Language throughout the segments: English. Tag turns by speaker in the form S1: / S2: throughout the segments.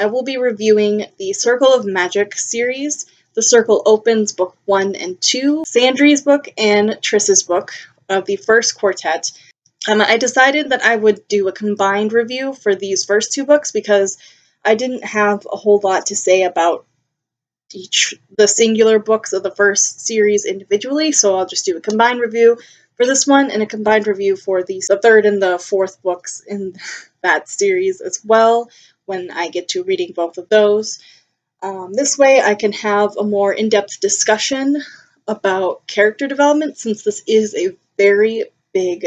S1: I will be reviewing the Circle of Magic series. The Circle opens book 1 and 2, Sandry's book and Triss's book of the first quartet. I decided that I would do a combined review for these first two books because I didn't have a whole lot to say about the singular books of the first series individually, so I'll just do a combined review for this one and a combined review for the third and the fourth books in that series as well when I get to reading both of those. This way I can have a more in-depth discussion about character development, since this is a very big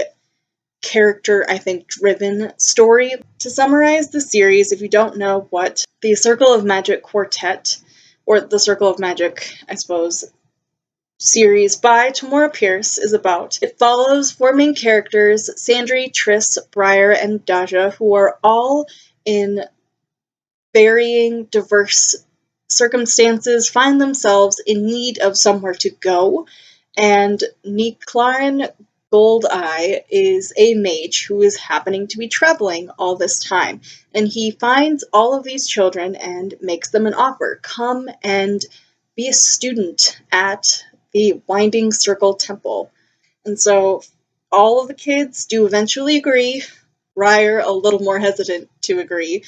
S1: character, I think, driven story. To summarize the series, if you don't know what the Circle of Magic Quartet, or the Circle of Magic, I suppose, series by Tamora Pierce is about, it follows four main characters, Sandry, Triss, Briar, and Daja, who are all in varying, diverse circumstances, find themselves in need of somewhere to go, and Niclarin Goldeye is a mage who is happening to be traveling all this time, and he finds all of these children and makes them an offer. Come and be a student at the Winding Circle Temple. And so all of the kids do eventually agree. Briar a little more hesitant to agree,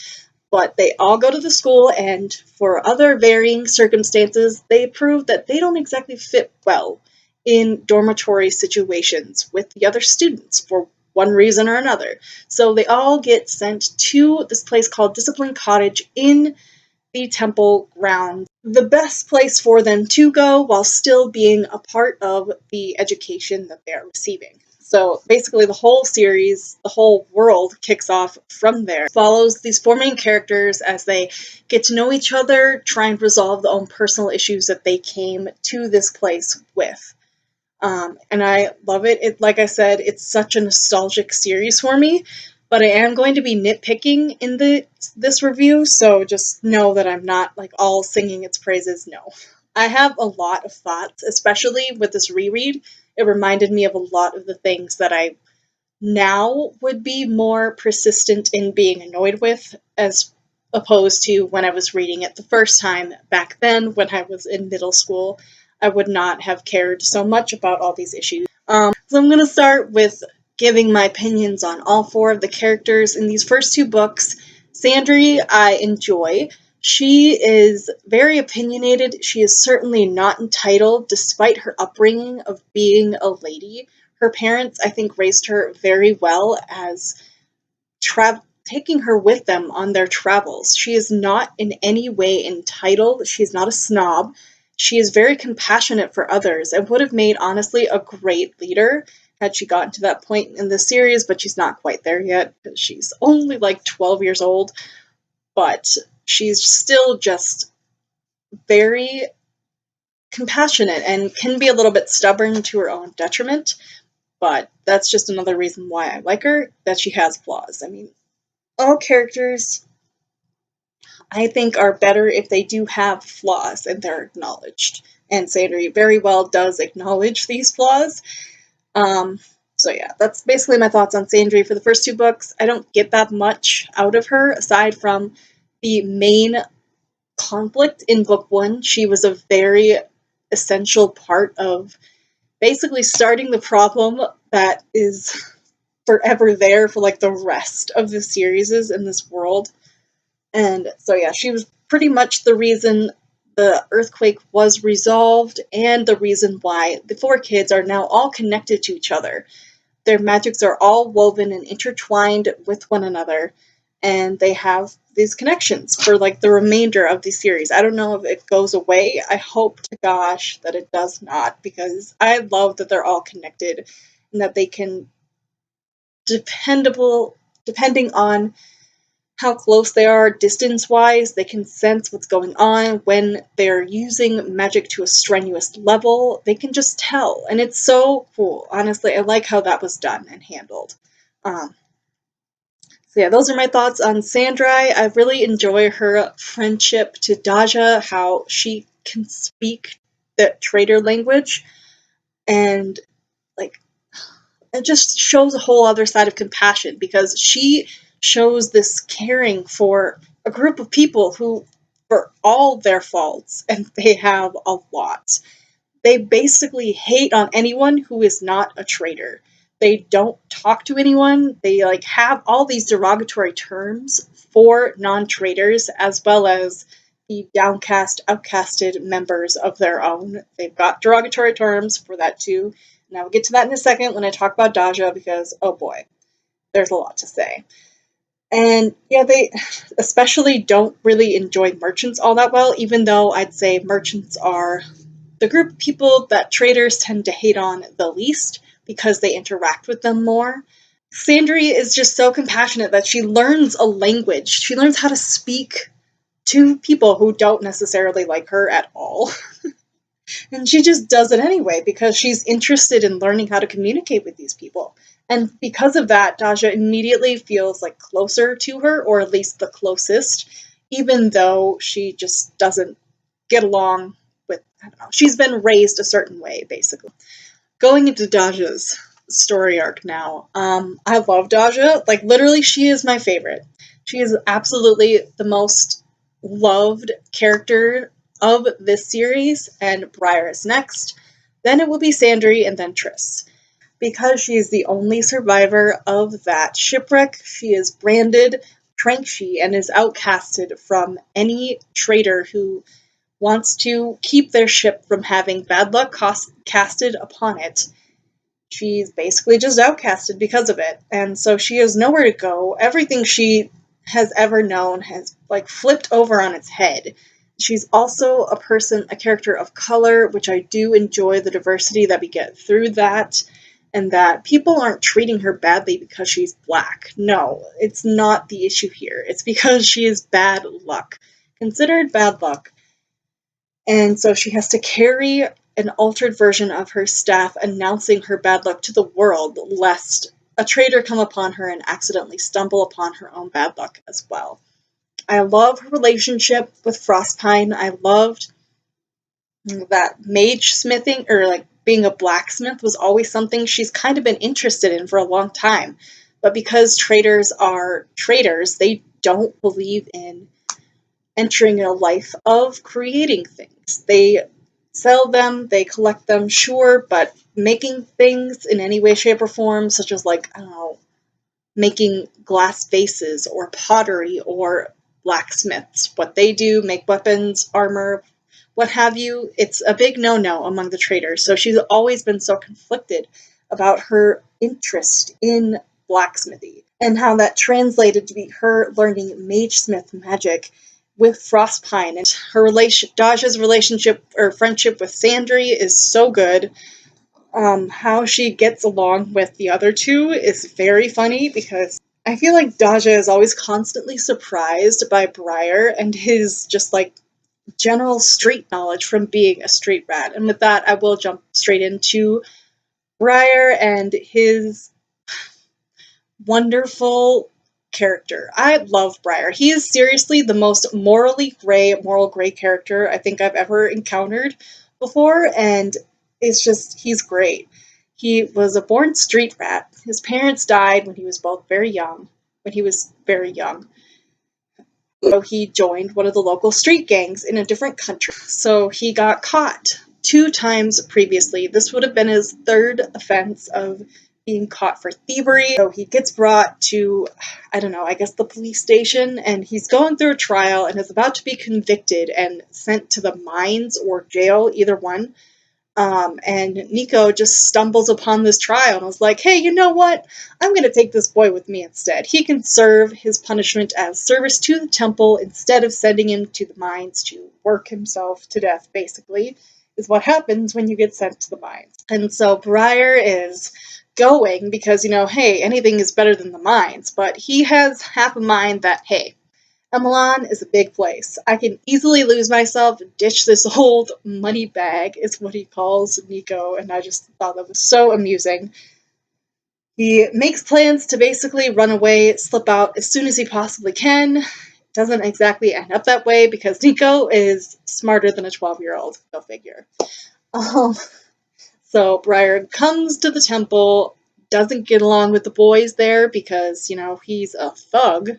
S1: but they all go to the school, and for other varying circumstances, they prove that they don't exactly fit well in dormitory situations with the other students for one reason or another. So they all get sent to this place called Discipline Cottage in the temple grounds. The best place for them to go while still being a part of the education that they are receiving. So basically the whole series, the whole world kicks off from there. It follows these four main characters as they get to know each other, try and resolve their own personal issues that they came to this place with. And I love it. Like I said, it's such a nostalgic series for me, but I am going to be nitpicking in this review, so just know that I'm not like all singing its praises. No. I have a lot of thoughts, especially with this reread. It reminded me of a lot of the things that I now would be more persistent in being annoyed with, as opposed to when I was reading it the first time back then when I was in middle school. I would not have cared so much about all these issues. So I'm going to start with giving my opinions on all four of the characters in these first two books. Sandry, I enjoy. She is very opinionated. She is certainly not entitled, despite her upbringing of being a lady. Her parents, I think, raised her very well as taking her with them on their travels. She is not in any way entitled. She is not a snob. She is very compassionate for others and would have made, honestly, a great leader had she gotten to that point in the series, but she's not quite there yet because she's only like 12 years old. But she's still just very compassionate and can be a little bit stubborn to her own detriment. But that's just another reason why I like her, that she has flaws. I mean, all characters, I think, are better if they do have flaws and they're acknowledged. And Sandry very well does acknowledge these flaws. So yeah, that's basically my thoughts on Sandry for the first two books. I don't get that much out of her, aside from the main conflict in book one. She was a very essential part of basically starting the problem that is forever there for like the rest of the series in this world. And so yeah, she was pretty much the reason the earthquake was resolved and the reason why the four kids are now all connected to each other. Their magics are all woven and intertwined with one another, and they have these connections for like the remainder of the series. I don't know if it goes away. I hope to gosh that it does not, because I love that they're all connected and that they can depending on how close they are distance-wise, they can sense what's going on. When they're using magic to a strenuous level, they can just tell, and it's so cool. Honestly, I like how that was done and handled. So yeah, those are my thoughts on Sandry. I really enjoy her friendship to Daja, how she can speak the traitor language, and like it just shows a whole other side of compassion, because she shows this caring for a group of people who, for all their faults, and they have a lot, they basically hate on anyone who is not a traitor. They don't talk to anyone. They like have all these derogatory terms for non-traitors as well as the downcast, outcasted members of their own. They've got derogatory terms for that too. And I'll get to that in a second when I talk about Daja because oh boy, there's a lot to say. And yeah, they especially don't really enjoy merchants all that well, even though I'd say merchants are the group of people that traders tend to hate on the least because they interact with them more. Sandry is just so compassionate that she learns a language. She learns how to speak to people who don't necessarily like her at all. And she just does it anyway because she's interested in learning how to communicate with these people. And because of that, Daja immediately feels like closer to her, or at least the closest, even though she just doesn't get along with, I don't know, she's been raised a certain way, basically. Going into Daja's story arc now, I love Daja. Like, literally, she is my favorite. She is absolutely the most loved character of this series, and Briar is next. Then it will be Sandry, and then Triss. Because she is the only survivor of that shipwreck, she is branded Trankshe and is outcasted from any traitor who wants to keep their ship from having bad luck casted upon it. She's basically just outcasted because of it, and so she has nowhere to go. Everything she has ever known has like flipped over on its head. She's also a character of color, which I do enjoy the diversity that we get through that, and that people aren't treating her badly because she's black. No, it's not the issue here. It's because she is bad luck. Considered bad luck. And so she has to carry an altered version of her staff announcing her bad luck to the world, lest a traitor come upon her and accidentally stumble upon her own bad luck as well. I love her relationship with Frostpine. I loved that mage smithing, or like being a blacksmith, was always something she's kind of been interested in for a long time. But because traitors are traitors, they don't believe in entering a life of creating things. They sell them, they collect them, sure, but making things in any way, shape, or form, such as, like, I don't know, making glass vases or pottery or blacksmiths, what they do, make weapons, armor, what have you, it's a big no-no among the traders. So she's always been so conflicted about her interest in blacksmithy and how that translated to be her learning magesmith magic with Frostpine. And Daja's relationship or friendship with Sandry is so good. How she gets along with the other two is very funny because I feel like Daja is always constantly surprised by Briar and his just like general street knowledge from being a street rat. And with that, I will jump straight into Briar and his wonderful character. I love Briar. He is seriously the most moral gray character I think I've ever encountered before, and he's great. He was a born street rat. His parents died when he was very young. So he joined one of the local street gangs in a different country. So he got caught 2 times previously. This would have been his third offense of being caught for thievery. So he gets brought to, I don't know, I guess the police station, and he's going through a trial and is about to be convicted and sent to the mines or jail, either one. And Nico just stumbles upon this trial and was like, hey, you know what? I'm going to take this boy with me instead. He can serve his punishment as service to the temple instead of sending him to the mines to work himself to death, basically, is what happens when you get sent to the mines. And so Briar is going because, hey, anything is better than the mines, but he has half a mind that, hey, Emelan is a big place. I can easily lose myself, ditch this old money bag, is what he calls Nico, and I just thought that was so amusing. He makes plans to basically run away, slip out as soon as he possibly can. Doesn't exactly end up that way because Nico is smarter than a 12-year-old, go figure. So Briar comes to the temple, doesn't get along with the boys there because, he's a thug.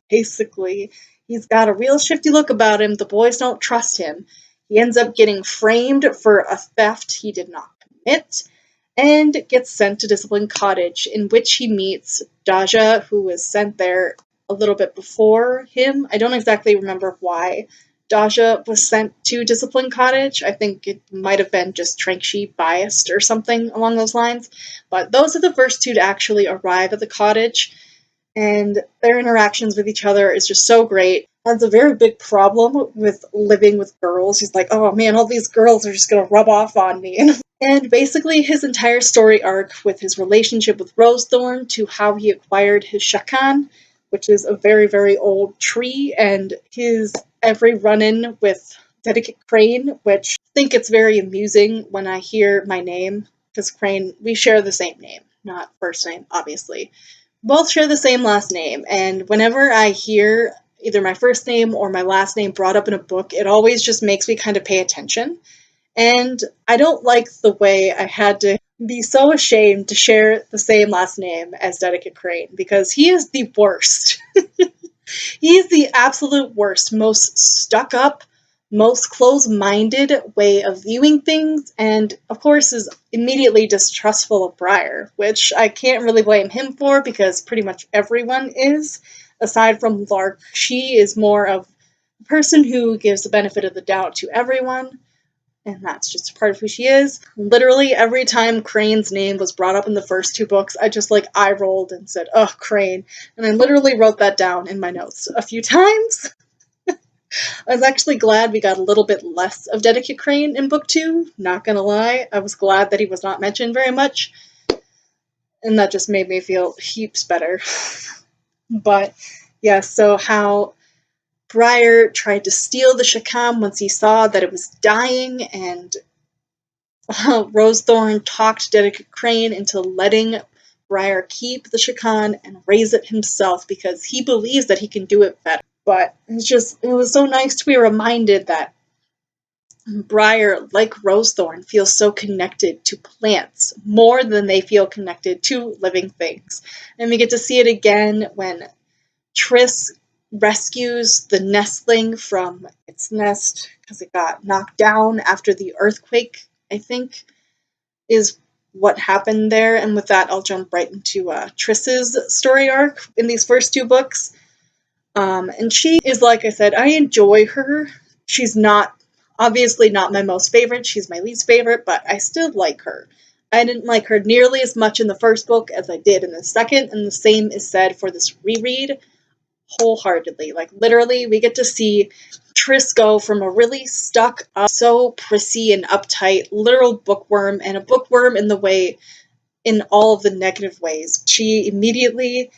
S1: Basically, He's got a real shifty look about him. The boys don't trust him. He ends up getting framed for a theft he did not commit and gets sent to Discipline Cottage, in which he meets Daja, who was sent there a little bit before him. I don't exactly remember why Daja was sent to Discipline Cottage. I think it might have been just Trankshe biased or something along those lines. But those are the first two to actually arrive at the cottage, and their interactions with each other is just so great. Has a very big problem with living with girls. He's like, oh man, all these girls are just gonna rub off on me. And basically his entire story arc with his relationship with Rosethorn to how he acquired his Shakan, which is a very, very old tree, and his every run-in with Dedicate Crane, which I think it's very amusing when I hear my name, because Crane, we share the same name, not first name, obviously. Both share the same last name, and whenever I hear either my first name or my last name brought up in a book, it always just makes me kind of pay attention. And I don't like the way I had to be so ashamed to share the same last name as Dedicate Crane, because he is the worst. He is the absolute worst, most stuck up, most close-minded way of viewing things, and of course is immediately distrustful of Briar, which I can't really blame him for because pretty much everyone is, aside from Lark. She is more of a person who gives the benefit of the doubt to everyone, and that's just a part of who she is. Literally every time Crane's name was brought up in the first two books, I just eye rolled and said, "Ugh, Crane," and I literally wrote that down in my notes a few times. I was actually glad we got a little bit less of Dedicate Crane in book 2, not gonna lie. I was glad that he was not mentioned very much, and that just made me feel heaps better. But yeah, so how Briar tried to steal the Shakam once he saw that it was dying, and Rosethorn talked Dedicate Crane into letting Briar keep the Shakan and raise it himself because he believes that he can do it better. But it was so nice to be reminded that Briar, like Rosethorn, feels so connected to plants more than they feel connected to living things. And we get to see it again when Triss rescues the nestling from its nest because it got knocked down after the earthquake, I think, is what happened there. And with that, I'll jump right into Triss's story arc in these first two books. And she is, like I said, I enjoy her. She's obviously not my most favorite. She's my least favorite, but I still like her. I didn't like her nearly as much in the first book as I did in the second, and the same is said for this reread wholeheartedly. Literally, we get to see Triss go from a really stuck up, so prissy and uptight, literal bookworm, and a bookworm in all of the negative ways. She immediately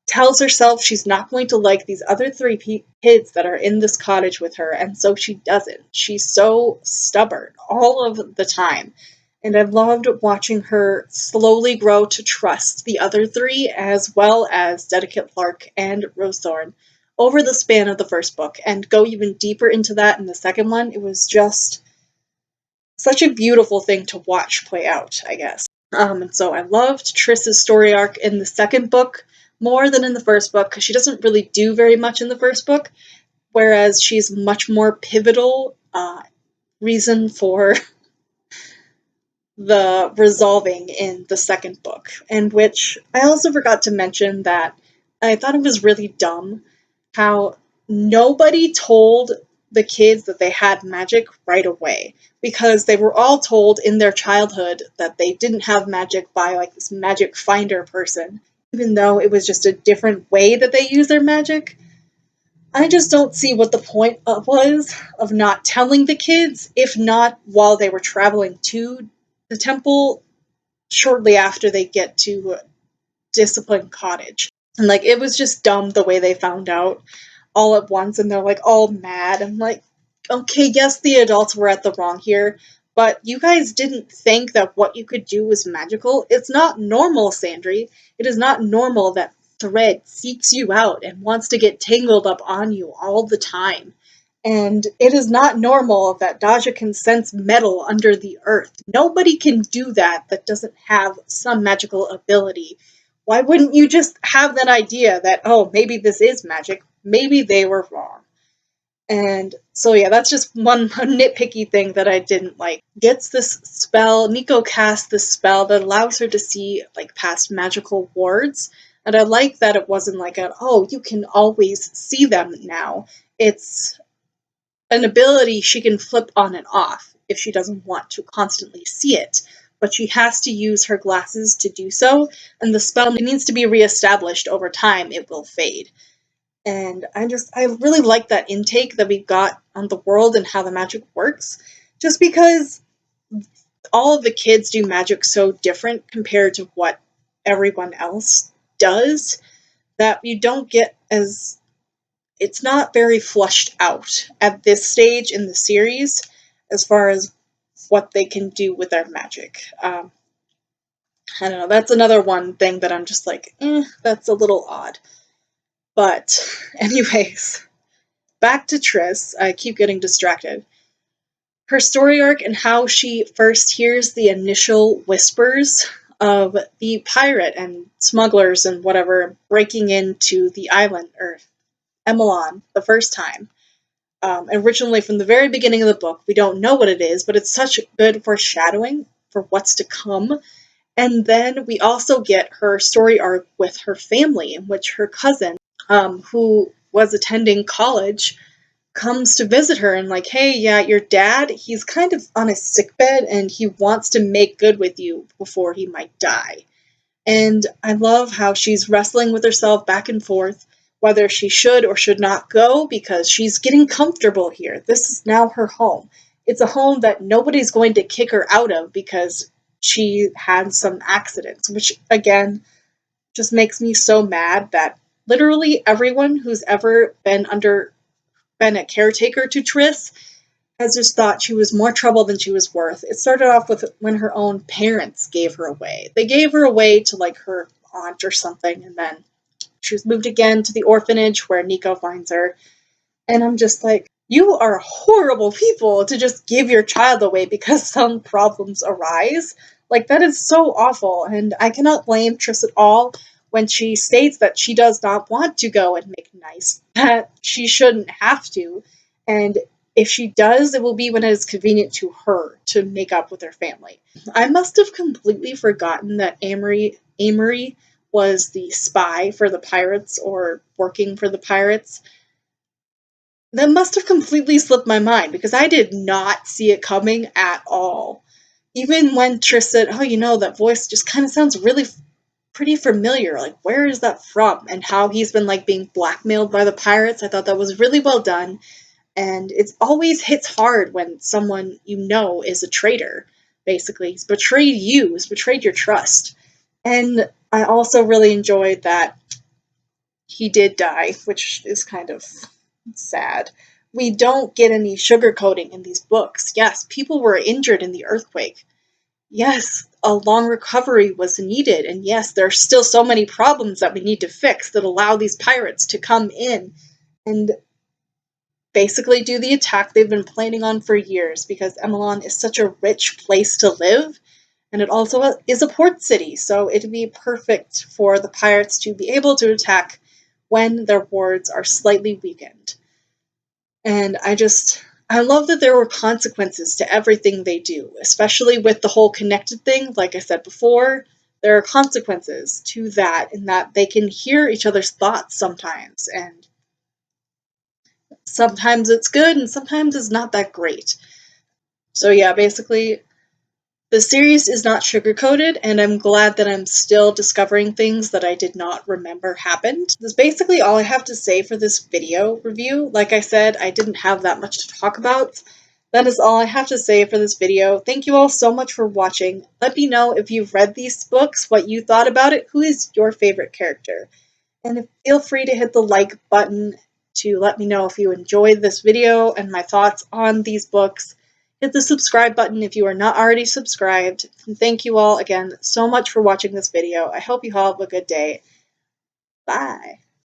S1: tells herself she's not going to like these other three kids that are in this cottage with her, and so she doesn't. She's so stubborn all of the time. And I've loved watching her slowly grow to trust the other three, as well as Dedicate, Lark, and Rosethorn, over the span of the first book, and go even deeper into that in the second one. It was just such a beautiful thing to watch play out, I guess. And so I loved Triss's story arc in the second book more than in the first book, because she doesn't really do very much in the first book, whereas she's much more pivotal reason for the resolving in the second book, in which I also forgot to mention that I thought it was really dumb how nobody told the kids that they had magic right away, because they were all told in their childhood that they didn't have magic by this magic finder person, even though it was just a different way that they use their magic. I just don't see what the point was of not telling the kids, if not while they were traveling to the temple shortly after they get to Discipline Cottage. And it was just dumb the way they found out all at once, and they're all mad. I'm okay, yes, the adults were at the wrong here, but you guys didn't think that what you could do was magical. It's not normal, Sandry. It is not normal that Thread seeks you out and wants to get tangled up on you all the time. And it is not normal that Daja can sense metal under the earth. Nobody can do that doesn't have some magical ability. Why wouldn't you just have that idea that, oh, maybe this is magic? maybe they were wrong. And so yeah, that's just one nitpicky thing that I didn't like. Gets this spell, Nico casts this spell that allows her to see like past magical wards. And I like that it wasn't like oh, you can always see them now. It's an ability she can flip on and off if she doesn't want to constantly see it. But she has to use her glasses to do so, and the spell needs to be reestablished over time, it will fade. And I really like that intake that we got on the world and how the magic works, just because all of the kids do magic so different compared to what everyone else does that you don't get as it's not very flushed out at this stage in the series as far as what they can do with their magic. I don't know, that's another one thing that I'm just like, that's a little odd. But, anyways, back to Triss. I keep getting distracted. Her story arc and how she first hears the initial whispers of the pirate and smugglers and whatever breaking into the island, or Emelon, the first time. Originally, from the very beginning of the book, we don't know what it is, but it's such good foreshadowing for what's to come. And then we also get her story arc with her family, in which her cousin, who was attending college, comes to visit her and like, hey, yeah, your dad, he's kind of on his sickbed and he wants to make good with you before he might die. And I love how she's wrestling with herself back and forth, whether she should or should not go, because she's getting comfortable here. This is now her home. It's a home that nobody's going to kick her out of because she had some accidents, which again just makes me so mad that literally everyone who's ever been a caretaker to Triss has just thought she was more trouble than she was worth. It started off with when her own parents gave her away. They gave her away to like her aunt or something, and then she was moved again to the orphanage where Nico finds her. And I'm just like, you are horrible people to just give your child away because some problems arise. Like, that is so awful, and I cannot blame Triss at all when she states that she does not want to go and make nice, that she shouldn't have to. And if she does, it will be when it is convenient to her to make up with her family. I must have completely forgotten that Amory was the spy for the pirates or working for the pirates. That must have completely slipped my mind because I did not see it coming at all. Even when Triss said, oh, that voice just kind of sounds really pretty familiar. Like, where is that from? And how he's been, like, being blackmailed by the pirates. I thought that was really well done. And it always hits hard when someone is a traitor, basically. He's betrayed you, he's betrayed your trust. And I also really enjoyed that he did die, which is kind of sad. We don't get any sugarcoating in these books. Yes, people were injured in the earthquake. Yes, a long recovery was needed. And yes, there are still so many problems that we need to fix that allow these pirates to come in and basically do the attack they've been planning on for years, because Emelon is such a rich place to live, and it also is a port city, so it'd be perfect for the pirates to be able to attack when their wards are slightly weakened. And I love that there were consequences to everything they do, especially with the whole connected thing. Like I said before, there are consequences to that, in that they can hear each other's thoughts sometimes, and sometimes it's good and sometimes it's not that great. So yeah, basically, the series is not sugar-coated, and I'm glad that I'm still discovering things that I did not remember happened. That's basically all I have to say for this video review. Like I said, I didn't have that much to talk about. That is all I have to say for this video. Thank you all so much for watching. Let me know if you've read these books, what you thought about it, who is your favorite character. And feel free to hit the like button to let me know if you enjoyed this video and my thoughts on these books. Hit the subscribe button if you are not already subscribed. And thank you all again so much for watching this video. I hope you all have a good day. Bye.